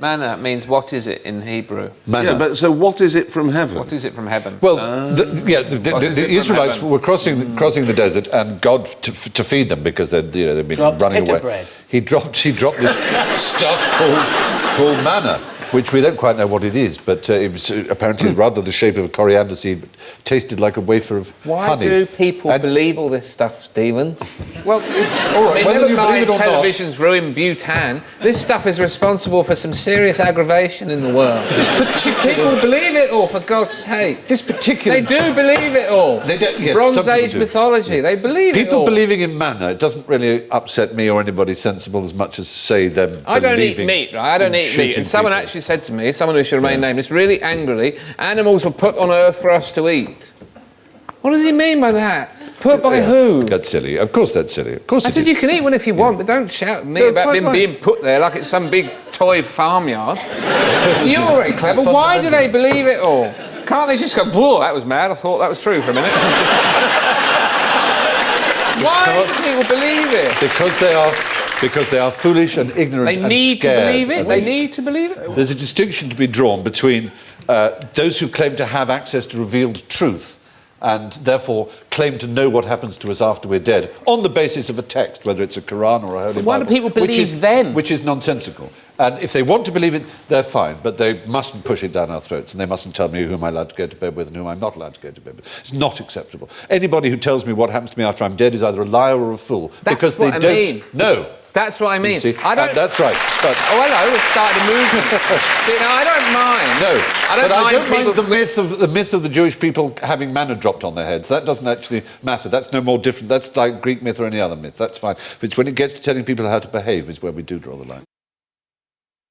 Manna means what is it in Hebrew? Manna. Yeah, but so what is it from heaven? What is it from heaven? Well, the Israelites were crossing the desert, and God, to feed them, because they'd been running away. Bread. He dropped this stuff called manna, which we don't quite know what it is, but it was apparently rather the shape of a coriander seed, but tasted like a wafer of honey. Why do people believe all this stuff, Stephen? Well, it's all right. Whether you believe it or television's ruined Bhutan. This stuff is responsible for some serious aggravation in the world. People believe it all, for God's sake. This particular... They do believe it all. They do, yes, Bronze Age mythology. They believe it all. People believing in manna, it doesn't really upset me or anybody sensible as much as, say, them I don't eat meat, right? I don't eat meat. And someone actually said to me, someone who should remain nameless, really angrily, animals were put on Earth for us to eat. What does he mean by that? Put by who? That's silly. Of course that's silly. Of course I said you can eat one if you want, but don't shout at me about them being put there like it's some big toy farmyard. You're very clever. Why do they believe it all? Can't they just go, whoa, that was mad, I thought that was true for a minute. Why do people believe it? Because they are foolish and ignorant and scared. They need to believe it? They need to believe it? There's a distinction to be drawn between those who claim to have access to revealed truth and therefore claim to know what happens to us after we're dead, on the basis of a text, whether it's a Quran or a Holy Bible. Why do people believe them? Which is nonsensical. And if they want to believe it, they're fine, but they mustn't push it down our throats, and they mustn't tell me who am I allowed to go to bed with and who I'm not allowed to go to bed with. It's not acceptable. Anybody who tells me what happens to me after I'm dead is either a liar or a fool. That's what I mean. No. That's what I mean. See, I don't. That's right. But oh, hello! It started a movement. See, now I don't mind. No, I don't mind the myth of the Jewish people having manna dropped on their heads. That doesn't actually matter. That's no more different. That's like Greek myth or any other myth. That's fine. But it's when it gets to telling people how to behave is where we do draw the line.